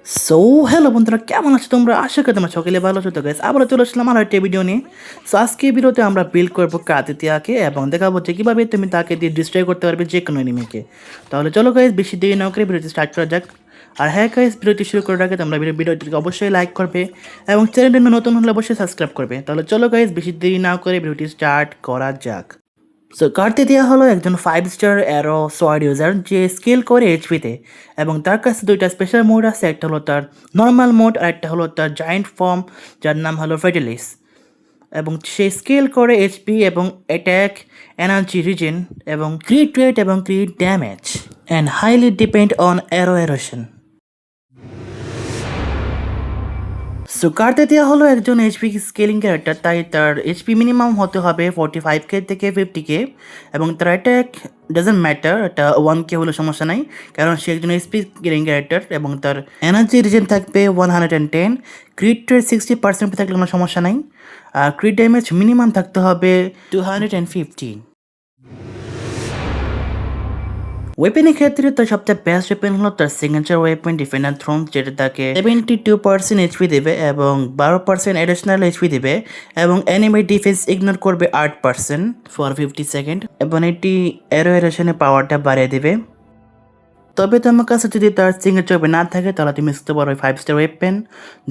So hello বন্ধুরা, কেমন আছো তোমরা? আশা করি তোমরা সকলে ভালো আছো। তো গাইস, আবারও চলে আসলাম আমার একটা ভিডিও নিয়ে। সো আজকে এই ভিডিওতে আমরা বিল্ড করবো কাতিতিয়াকে এবং দেখাবো যে কীভাবে তুমি তাকে দিয়ে ডিস্ট্রয় করতে পারবে যে কোনো এনিমিকে। তাহলে চলো গাইস, বেশি দেরি না করে ভিডিওটি স্টার্ট করা যাক। আর হ্যাঁ গাইস, ভিডিওটি শুরু করার আগে তোমরা ভিডিওটিকে অবশ্যই লাইক করবে এবং চ্যানেলটি নতুন হলে অবশ্যই সাবস্ক্রাইব করবে। তাহলে চলো গাইস, বেশি দেরি না করে ভিডিওটি স্টার্ট করা যাক। সো কার্তিতিয়া হলো একজন 5 স্টার অ্যারো সোয়ার্ড ইউজার যে স্কেল করে এইচপিতে, এবং তার কাছে দুইটা স্পেশাল মোড আছে। একটা হলো তার নর্মাল মোড আর একটা হলো তার জায়েন্ট ফর্ম, যার নাম হলো ফেটালিস। এবং সে স্কেল করে এইচপি এবং অ্যাটাক, এনার্জি রিজেন এবং ক্রিট রেট এবং crit damage, and highly depend on aero erosion. So Cartethyia হলো একজন এইচপি স্কেলিং ক্যারেক্টার, তাই তার এইচপি মিনিমাম হতে হবে 45K থেকে 50K, এবং তার অ্যাটাক ডাজেন্ট ম্যাটার, এটা 1K হলে সমস্যা নাই, কারণ সে একজন এইচপি স্কেলিং ক্যারেক্টার। এবং তার এনার্জি রিজেন থাকবে 110, ক্রিট রেট 60% থাকলে কোনো সমস্যা নাই, আর ক্রিট ড্যামেজ মিনিমাম থাকতে হবে 250। ওয়েপেনের ক্ষেত্রে তার সবচেয়ে বেস্ট ওয়েপেন হলো তার সিগনেচার ওয়েপেন ডিফেন্ডার থ্রোন, যেটা তাকে 72% এইচপি দেবে এবং 12% অ্যাডিশনাল এইচপি দেবে, এবং এনিমি ডিফেন্স ইগনোর করবে 8% ফর 50 সেকেন্ড, এবং এটি অ্যারো এরেশনের পাওয়ারটা বাড়িয়ে দেবে। তবে তোমার কাছে যদি তার সিগনেচার ওয়েপেন না থাকে, তাহলে তুমি ইউজ করতে পারো 5 স্টার ওয়েপেন,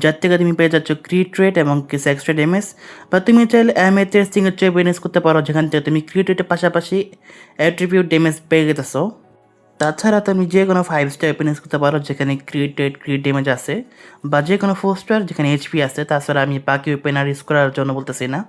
যার থেকে তুমি পেয়ে যাচ্ছ ক্রিট রেট এবং কিছু এক্সট্রা ড্যামেজ। বা তুমি চাইলে এমএতে সিগনেচার ওয়েপেন ইউজ করতে পারো, যেখান থেকে তুমি ক্রিট রেটের পাশাপাশি অ্যাট্রিবিউট ড্যামেজ পেয়ে গেছো। তাছাড়া তুমি যে কোনো 5 স্টার ওয়েপেন ইউজ করতে পারো, যেখানে ক্রিট রেট, ক্রিট ড্যামেজ আছে, বা যে কোনো 4 স্টার যেখানে এইচপি আছে। তাছাড়া আমি বাকি ওয়েপেন আর ইউজ করার জন্য বলতেছি না।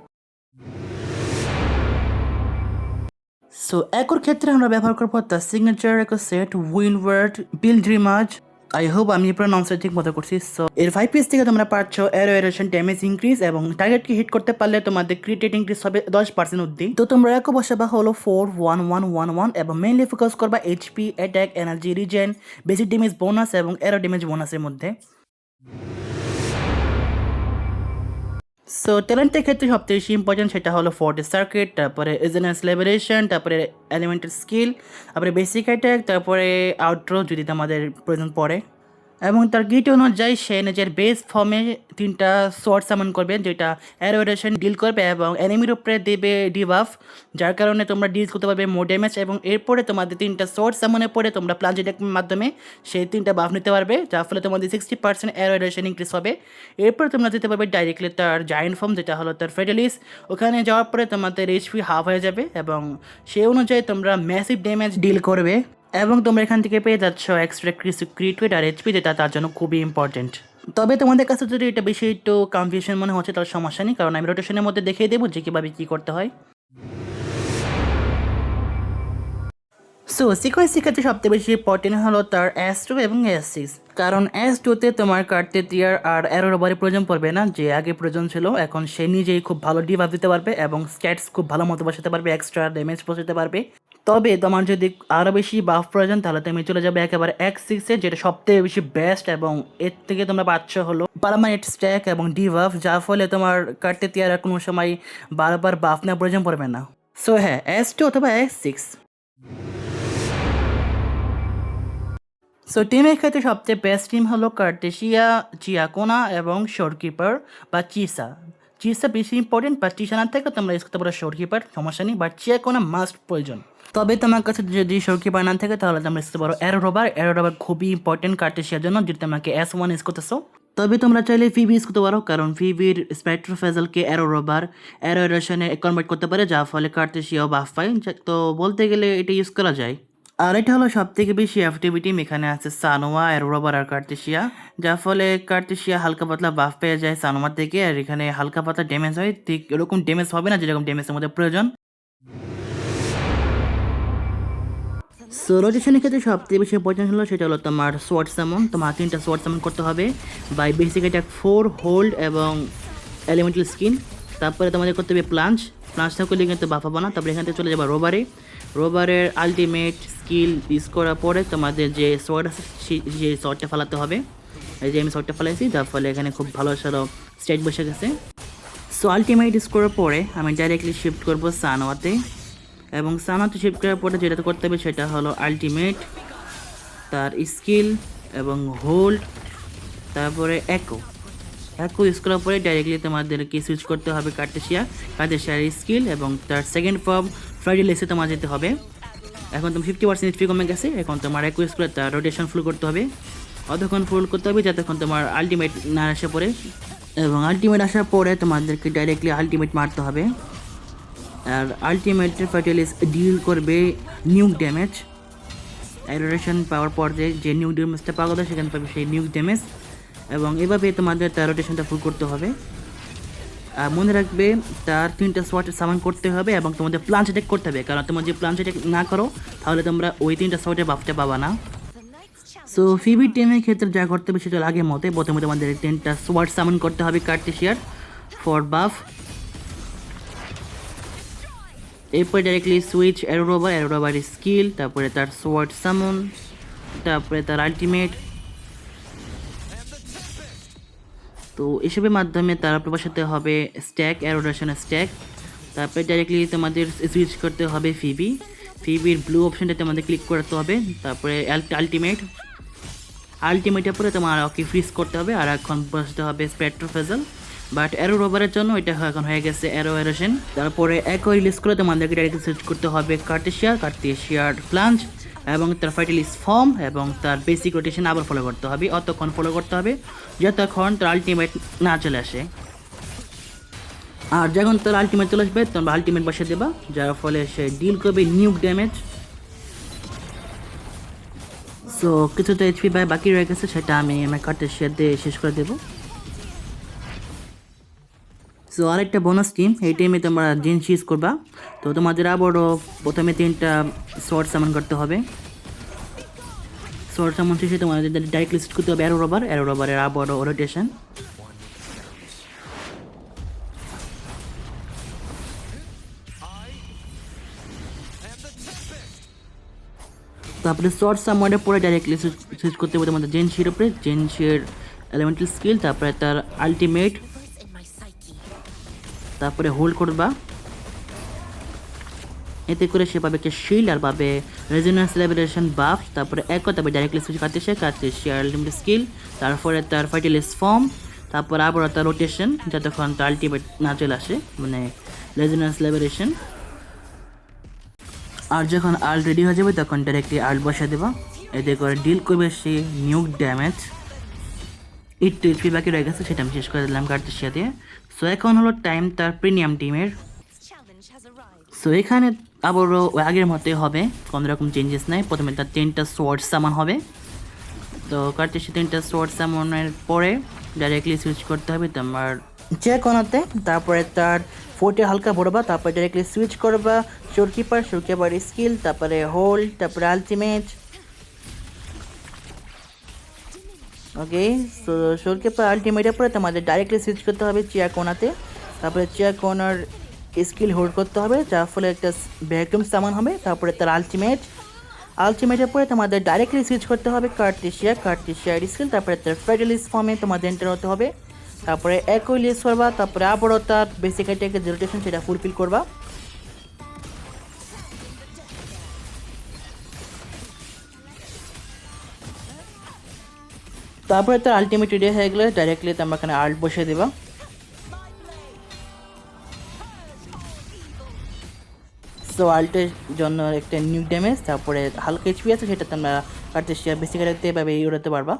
সো একর ক্ষেত্রে আমরা ব্যবহার করবো তার সিগনেচার একটা সেট উইনওয়ার্ড বিলড্রিমাজ। আই হোপ আমি প্রনাউন্সটা ঠিক মতো করছি। সো এর 5 পিস থেকে তোমরা পাচ্ছ অ্যারো এরেশন, ড্যামেজ ইনক্রিজ, এবং টার্গেটকে হিট করতে পারলে তোমাদের ক্রিট রেট ইনক্রিজ হবে 10% অবধি। তো তোমরা এক বসাবা হলো 4-1-1-1-1, এবং মেইনলি ফোকাস করবা HP, attack, energy reason, basic damage bonus এবং অ্যারো ড্যামেজ বোনাসের মধ্যে। সো ট্যালেন্টের ক্ষেত্রে সবচেয়ে বেশি ইম্পর্টেন্ট সেটা হলো ফোর্ট সার্কিট, তারপরে ইজেনাস লিবারেশন, তারপরে এলিমেন্টাল স্কিল, তারপরে বেসিক অ্যাটাক, তারপরে আউটরো যদি তোমাদের প্রয়োজন পড়ে। এবং তার গিট অনুযায়ী সে নিজের বেস ফর্মে 3টা শর্ট সামন করবে, যেটা অ্যারোডেশন ডিল করবে এবং এনিমির উপরে দেবে ডিবাফ, যার কারণে তোমরা ডিল করতে পারবে মোর ড্যামেজ। এবং এরপরে তোমাদের 3টা শর্ট সামনের পরে তোমরা প্লাঞ্জ অ্যাটাকের মাধ্যমে সেই 3টা বাফ নিতে পারবে, যার ফলে তোমাদের 60% অ্যারোডেশন ইনক্রিজ হবে। এরপরে তোমরা যেতে পারবে ডাইরেক্টলি তার জায়েন্ট ফর্ম, যেটা হলো তার ফেটালিস। ওখানে যাওয়ার পরে তোমাদের এইচপি হাফ হয়ে যাবে, এবং সেই অনুযায়ী তোমরা ম্যাসিভ ড্যামেজ ডিল করবে। এবং তোমরা এখান থেকে পেয়ে যাচ্ছ এক্সট্রা ক্রিট রেট আর এইচপি, যেটা তার জন্য খুবই ইম্পর্টেন্ট। তবে তোমাদের কাছে যদি এটা বেশি একটু কনফিউশন মনে হচ্ছে, তাহলে সমস্যা নেই, কারণ আমি রোটেশনের মধ্যে দেখিয়ে দেবো যে কীভাবে কী করতে হয়। সো সিকোয়েন্সের ক্ষেত্রে সবচেয়ে বেশি ইম্পর্টেন্ট হলো তার S2 এবং S6, কারণ S2তে তোমার কাটতে টিয়ার আর অ্যারো রবারের প্রয়োজন পড়বে না, যে আগে প্রয়োজন ছিল। এখন সে নিজেই খুব ভালো ডিবাফ দিতে পারবে এবং স্ট্যাটস খুব ভালো মতো বসাতে পারবে, এক্সট্রা ড্যামেজ বসাতে পারবে। তবে তোমার যদি আরও বেশি বাফ প্রয়োজন, তাহলে তুমি চলে যাবে একেবারে X6-এ, যেটা সবথেকে বেশি বেস্ট, এবং এর থেকে তোমরা পাচ্ছ হলো পার্মানেন্ট স্ট্যাক এবং ডিবাফ, যার ফলে তোমার কাটতে টিয়ার আর কোনো সময় বারবার বাফ নেওয়ার প্রয়োজন পড়বে না। সো হ্যাঁ, S2 অথবা S6। সো টিমের ক্ষেত্রে সবচেয়ে বেস্ট টিম হলো কার্টেশিয়া, চিয়াকোনা এবং শোরকিপার বা চিসা। চিসা বেশি ইম্পর্টেন্ট, বা চিসা না থেকে তোমরা ইউজ করতে পারো শোরকিপার, সমস্যা নেই, বাট চিয়াকোনা মাস্ট প্রয়োজন। তবে তোমার কাছে যদি শোরকিপার না থাকে, তাহলে তোমরা ইউজ করতে পারো অ্যারো রবার। অ্যারো রবার খুবই ইম্পর্টেন্ট কার্টেশিয়ার জন্য, যদি তোমাকে S1 ইউজ করতেছো। তবে তোমরা চাইলে ফিবি ইউজ করতে পারো, কারণ ফিবির স্পেক্ট্রোফেজালকে অ্যারো রবার অ্যারো এরেশনে কনভার্ট করতে পারে, যার ফলে কার্টেশিয়াও বাফ পায়। তো বলতে গেলে এটা ইউজ করা যায়। আর এটা হলো সব থেকে বেশি এফটিভি টিম। এখানে আছে সানোয়া, অ্যারোরোবার আর কার্তেশিয়া, যার ফলে কার্তেশিয়া হালকা পাতলা বাফ পেয়ে যায় সানোয়ার থেকে, আর এখানে হালকা পাতলা ড্যামেজ হয়, ঠিক এরকম ড্যামেজ হবে না যেরকম ড্যামেজের মধ্যে প্রয়োজন। সো রোটেশনের ক্ষেত্রে সবথেকে বেশি ইম্পর্টেন্ট হলো সেটা হলো তোমার সোয়ার্ড সামন। তোমার 3টা সোয়ার্ড সামন করতে হবে বাই বেসিক অ্যাটাক 4, হোল্ড এবং এলিমেন্টাল স্কিন। তারপরে তোমাদের করতে হবে প্লাঞ্চ না করলে কিন্তু বাফ হবে না। তারপরে এখান থেকে চলে যাবে রোবারে। রোবারের আলটিমেট স্কিল ইউজ করার পরে তোমাদের যে সোয়ার্ড আছে সেই সোয়ার্ডটা ফেলাতে হবে। এই যে আমি সোয়ার্ডটা ফেলাইছি, যার ফলে এখানে খুব ভালো সারো স্টেট বসে গেছে। সো আলটিমেট ইউজ করার পরে আমি ডাইরেক্টলি শিফট করবো সানোয়াতে, এবং সানোয়াতে শিফট করার পরে যেটা করতে হবে সেটা হলো আলটিমেট, তার স্কিল এবং হোল্ড তারপরে একো ইউজ করার পরে ডাইরেক্টলি তোমাদেরকে সুইচ করতে হবে কার্টেশিয়ার স্কিল এবং তার সেকেন্ড ফর্ম ফ্রাইডেলেসে তোমার যেতে হবে। এখন তুমি 50% এইচপি কমে গেছে, এখন তোমার একো ইউজ করে তার রোটেশন ফুল করতে হবে, অতক্ষণ ফুল করতে হবে যতক্ষণ তোমার আলটিমেট না আসে পড়ে, এবং আলটিমেট আসার পরে তোমাদেরকে ডাইরেক্টলি আলটিমেট মারতে হবে। আর আলটিমেটের ফ্রাইডেলেস ডিল করবে নিউক ড্যামেজ, রোটেশন পাওয়ার পর যে নিউক ড্যামেজটা পাওয়া যায় সেখানে পাবে সেই নিউক ড্যামেজ, এবং এভাবে তোমাদের তার রোটেশনটা ফুল করতে হবে। আর মনে রাখবে তার 3টা শট সামান করতে হবে এবং তোমাদের প্লাঞ্চ অ্যাটাক করতে হবে, কারণ তোমরা যে প্লাঞ্চ অ্যাটাক না করো তাহলে তোমরা ওই 3টা শটের বাফটা পাবা না। সো ফিবি টিমের ক্ষেত্রে যা করতে হবে সেটা আগের মতে, প্রথমে তোমাদের 10টা সোয়ার্ড সামান করতে হবে কার্টেশিয়ার ফর বাফ, এরপরে ডাইরেক্টলি সুইচ অ্যারোরোবার স্কিল, তারপরে তার সোয়ার্ড সামন, তারপরে তার আলটিমেট। তো এসবের মাধ্যমে তারা প্রবাসাতে হবে স্ট্যাক অ্যারোডেশনের স্ট্যাক, তারপরে ডাইরেক্টলি তোমাদের সুইচ করতে হবে ফিবির ব্লু অপশনটাতে আমাদের ক্লিক করতে হবে, তারপরে আলটিমেটের পরে তোমার ওকে ফ্রিজ করতে হবে, আর এখন বসতে হবে স্পেট্রোফেজল, বাট অ্যারো রোভারের জন্য এটা এখন হয়ে গেছে অ্যারো এরোশন। তারপরে একো রিলিজ করে তোমাদেরকে ডাইরেক্টলি সুইচ করতে হবে কার্টেশিয়ার প্লাঞ্চ এবং তার ফার্টিলিস ফর্ম এবং তার বেসিক রোটেশন আবার ফলো করতে হবে, অতক্ষণ ফলো করতে হবে যতক্ষণ তার আলটিমেট না চলে আসে। আর যখন তার আলটিমেট চলে আসবে তোমরা আলটিমেট বসে দেবা, যার ফলে সে ডিল করবে নিউক ড্যামেজ। সো কিছুটা এইচপি বাকি রয়ে গেছে, সেটা আমি আমার কার্টেশিয়ার দিয়ে শেষ করে দেবো। সো আরেকটা বোনাস টিম, এই টিমে তোমরা জিন্স ইউজ করবা, তো তোমাদের আবারও প্রথমে 3টা শর্ট সামান করতে হবে, শর্ট সামান শেষে তোমাদের ডাইরেক্টলি সুইচ করতে হবে অ্যারো রোভারের আবারও রোটেশন। তারপরে শর্ট সামারের পরে ডাইরেক্টলি সুইচ করতে হবে তোমাদের জেনশির উপরে, জেনশির এলিমেন্টাল স্কিল, তারপরে তার আলটিমেট, তারপরে হোল্ড করবা, এতে করে সে পাবে একটা শিল্ড আর পাবে রেজোনেন্স সেলিব্রেশন বাফ, তারপরে তারপরে ডাইরেক্টলি সুইচ কার্টেশিয়ার আলটিমেট স্কিল, তারপরে তার ফার্টিলিস ফর্ম, তারপর আবার তার রোটেশন যতক্ষণ তার আলটিমেট না চলে আসে, মানে রেজোনেন্স সেলিব্রেশন। আর যখন আর্ল রেডি হয়ে যাবে তখন ডাইরেক্টলি আর্ল বসা দেবা, এতে করে ডিল করবে সে নিউক ড্যামেজ। একটু এইচপি বাকি রয়ে গেছে, সেটা আমি শেষ করে দিলাম কার্টেশিয়া দিয়ে। সো এখন হলো টাইম তার প্রিমিয়াম টিমের। সো এখানে আবারও আগের মতোই হবে, কোনো রকম চেঞ্জেস নাই। প্রথমে তার 3টা সোয়ার্ড সামান হবে, তো কার্টেশিয়া 3টা সোয়ার্ড সামানের পরে ডাইরেক্টলি সুইচ করতে হবে তোমার চেক অনাতে, তারপরে তার 4টে হালকা ভরবা, তারপরে ডাইরেক্টলি সুইচ করবা শোরকিপার স্কিল, তারপরে হোল্ড, তারপরে আলটিমেট। ওকে, সো শোরকিপার আলটিমেটের পরে তোমাদের ডাইরেক্টলি সুইচ করতে হবে চেয়ার কোনাতে, তারপরে চেয়ার কোনার স্কিল হোল্ড করতে হবে, যার ফলে একটা ভ্যাকুয়াম সামান হবে, তারপরে তার আলটিমেটের পরে তোমাদের ডাইরেক্টলি সুইচ করতে হবে কার্টেশিয়ার স্কিল, তারপরে তার ফ্যাটালিস ফর্মে তোমাদের এন্টার হতে হবে, তারপরে একো রিলিজ করবা, তারপরে আবারও তার বেসিক অ্যাটাকের যে রোটেশন সেটা ফুলফিল করবা। তারপরে তার আলটিমেট রেডি হয়ে গেলে ডাইরেক্টলি তোমরা এখানে আল্ট বসিয়ে দেবা। সো আল্টের জন্য একটা নিউ ড্যামেজ, তারপরে হালকা এইচপি আছে সেটা তোমরা কার্টেশিয়া বেসিক অ্যাটাক এভাবে উড়াতে পারবা।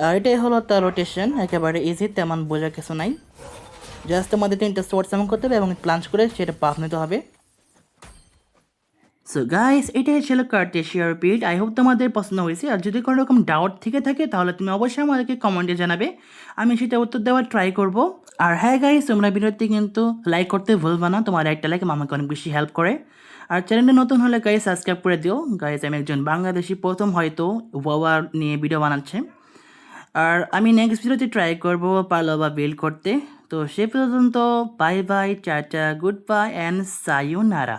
আর এটাই হলো তার রোটেশন, একেবারে ইজি, তেমন বোঝার কিছু নাই। জাস্ট তোমাদের 3টা শর্ট সামন করতে হবে এবং প্লাঞ্চ করে সেটা পাফ নিতে হবে। সো গাইস, এটাই ছিল কার্টেশিয়ার বিল্ড। আই হোপ তোমাদের পছন্দ হয়েছে। আর যদি কোনো রকম ডাউট থেকে থাকে তাহলে তুমি অবশ্যই আমাদেরকে কমেন্টে জানাবে, আমি সেটা উত্তর দেওয়ার ট্রাই করব। আর হ্যাঁ গাইস, তোমরা ভিডিওতে কিন্তু লাইক করতে ভুলবা না, তোমার একটা লাইক আমাকে অনেক বেশি হেল্প করে। আর চ্যানেলটা নতুন হলে গাইস সাবস্ক্রাইব করে দিও। গাইস, আমি একজন বাংলাদেশি, প্রথম হয়তো ওয়ার নিয়ে ভিডিও বানাচ্ছে। আর আমি নেক্সট ভিডিওতে ট্রাই করব পালোভা বিল্ড করতে। তো সে পর্যন্ত bye bye, tata, good bye and সায়োনারা।